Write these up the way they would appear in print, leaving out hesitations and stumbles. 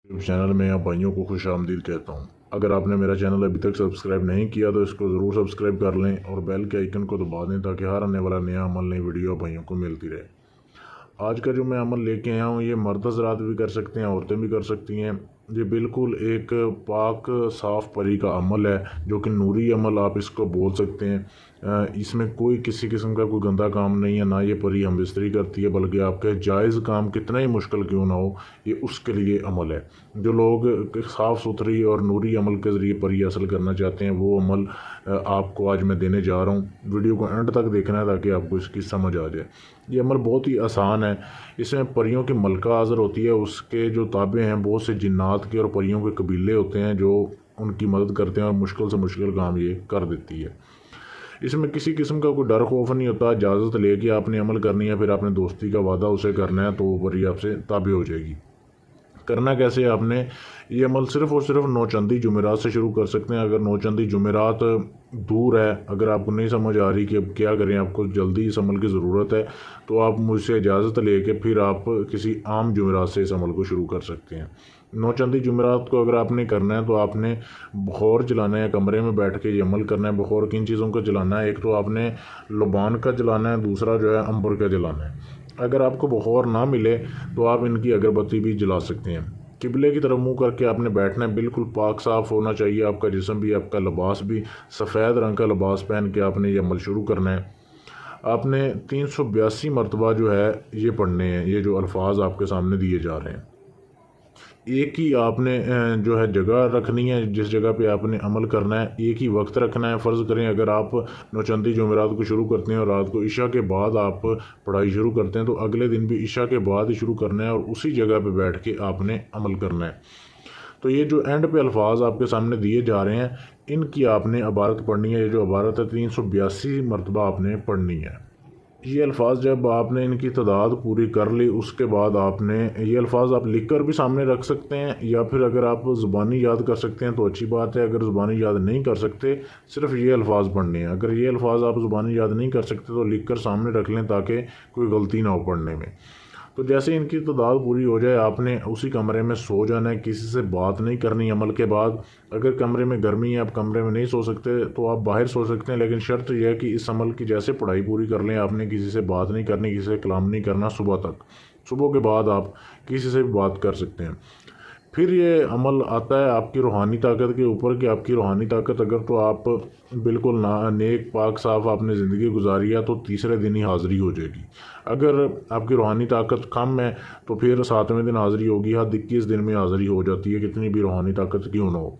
YouTube channel में आप भाइयों को खुश आमदीद कहता हूँ। अगर आपने मेरा चैनल अभी तक सब्सक्राइब नहीं किया तो इसको ज़रूर सब्सक्राइब कर लें और बेल के आइकन को दबा दें ताकि हर आने वाला नया अमल नई वीडियो भाइयों को मिलती रहे। आज का जो मैं अमल लेके आया हूँ ये मर्द हज़रात भी कर सकते हैं, औरतें भी कर सकती हैं। ये बिल्कुल एक पाक साफ़ परी का अमल है जो कि नूरी अमल आप इसको बोल सकते हैं। इसमें कोई किसी किस्म का कोई गंदा काम नहीं है, ना ये परी हम बिस्तरी करती है, बल्कि आपके जायज़ काम कितना ही मुश्किल क्यों ना हो ये उसके लिए अमल है। जो लोग साफ़ सुथरी और नूरी अमल के ज़रिए परी हासिल करना चाहते हैं वो अमल आपको आज मैं देने जा रहा हूँ। वीडियो को एंड तक देखना है ताकि आपको इसकी समझ आ जाए। ये अमल बहुत ही आसान है। इसमें परियों की मलका हाज़िर होती है, उसके जो ताबे हैं बहुत से जिन्नात के और परियों के कबीले होते हैं जो उनकी मदद करते हैं और मुश्किल से मुश्किल काम ये कर देती है। इसमें किसी किस्म का कोई डर खौफ नहीं होता। इजाज़त लेके आपने अमल करनी है, फिर आपने दोस्ती का वादा उसे करना है तो वो परी आपसे ताबे हो जाएगी। करना कैसे है, आपने ये अमल सिर्फ़ और सिर्फ नौचंदी जुमेरात से शुरू कर सकते हैं। अगर नौचंदी जुमेरात दूर है, अगर आपको नहीं समझ आ रही कि अब क्या करें, आपको जल्दी इस अमल की ज़रूरत है, तो आप मुझसे इजाज़त लेके फिर आप किसी आम जुमेरात से इस अमल को शुरू कर सकते हैं। नौचंदी जुमेरात को अगर आपने करना है तो आपने बुखार जलाना है, कमरे में बैठ के ये अमल करना है। बुखार किन चीज़ों का जलाना है, एक तो आपने लुबान का जलाना है, दूसरा जो है अंबर का जलाना है। अगर आपको बुखार ना मिले तो आप इनकी अगरबत्ती भी जला सकते हैं। किबले की तरफ मुंह करके आपने बैठना है, बिल्कुल पाक साफ़ होना चाहिए आपका जिस्म भी, आपका लिबास भी। सफ़ेद रंग का लिबास पहन के आपने ये अमल शुरू करना है। आपने 382 मरतबा जो है ये पढ़ने हैं, ये जो अल्फाज आपके सामने दिए जा रहे हैं। एक ही आपने जो है जगह रखनी है जिस जगह पे आपने अमल करना है, एक ही वक्त रखना है। फ़र्ज़ करें अगर आप नौचंदी जुमेरात को शुरू करते हैं और रात को इशा के बाद आप पढ़ाई शुरू करते हैं तो अगले दिन भी इशा के बाद ही शुरू करना है और उसी जगह पे बैठ के आपने अमल करना है। तो ये जो एंड पे अल्फाज आपके सामने दिए जा रहे हैं इनकी आपने इबारत पढ़नी है। ये जो इबारत है 382 मरतबा आपने पढ़नी है। ये अल्फाज जब आपने इनकी तादाद पूरी कर ली उसके बाद आपने ये अल्फाज आप लिख कर भी सामने रख सकते हैं, या फिर अगर आप ज़ुबानी याद कर सकते हैं तो अच्छी बात है। अगर ज़ुबानी याद नहीं कर सकते, सिर्फ ये अल्फाज पढ़ने हैं। अगर ये अल्फाज आप ज़ुबानी याद नहीं कर सकते तो लिख कर सामने रख लें ताकि कोई गलती ना हो पढ़ने में। तो जैसे इनकी तादाद पूरी हो जाए आपने उसी कमरे में सो जाना है, किसी से बात नहीं करनी अमल के बाद। अगर कमरे में गर्मी है, आप कमरे में नहीं सो सकते तो आप बाहर सो सकते हैं, लेकिन शर्त यह है कि इस अमल की जैसे पढ़ाई पूरी कर लें, आपने किसी से बात नहीं करनी, किसी से कलाम नहीं करना सुबह तक। सुबह के बाद आप किसी से भी बात कर सकते हैं। फिर ये अमल आता है आपकी रूहानी ताकत के ऊपर कि आपकी रूहानी ताकत अगर तो आप बिल्कुल ना नेक पाक साफ आपने ज़िंदगी गुजारी है तो तीसरे दिन ही हाज़िरी हो जाएगी। अगर आपकी रूहानी ताकत कम है तो फिर 7वें दिन हाज़िरी होगी। हद 21 दिन में हाज़िरी हो जाती है, कितनी भी रूहानी ताकत क्यों ना हो।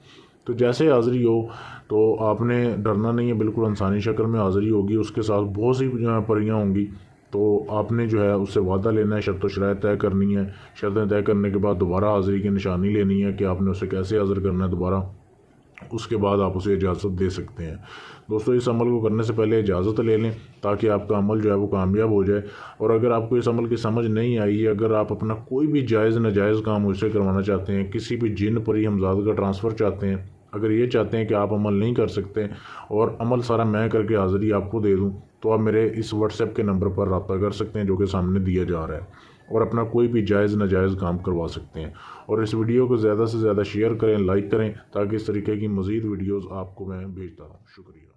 तो जैसे हाज़िरी हो तो आपने डरना नहीं है, बिल्कुल इंसानी शक्ल में हाज़िरी होगी, उसके साथ बहुत सी परियाँ होंगी। तो आपने जो है उससे वादा लेना है, शर्त व शराइत तय करनी है। शर्तें तय करने के बाद दोबारा हाज़िरी की निशानी लेनी है कि आपने उसे कैसे हाज़िर करना है दोबारा। उसके बाद आप उसे इजाज़त दे सकते हैं। दोस्तों इस अमल को करने से पहले इजाज़त ले लें ताकि आपका अमल जो है वो कामयाब हो जाए। और अगर आपको इस अमल की समझ नहीं आई है, अगर आप अपना कोई भी जायज़ नाजायज़ काम मुझसे करवाना चाहते हैं, किसी भी जिन परी हमज़ाद का ट्रांसफ़र चाहते हैं, अगर ये चाहते हैं कि आप अमल नहीं कर सकते और अमल सारा मैं करके हाज़िरी आपको दे दूँ, तो आप मेरे इस व्हाट्सएप के नंबर पर रब्ता कर सकते हैं जो कि सामने दिया जा रहा है, और अपना कोई भी जायज़ नाजायज़ काम करवा सकते हैं। और इस वीडियो को ज़्यादा से ज़्यादा शेयर करें, लाइक करें ताकि इस तरीके की मज़ीद वीडियोज़ आपको मैं भेजता रहूँ। शुक्रिया।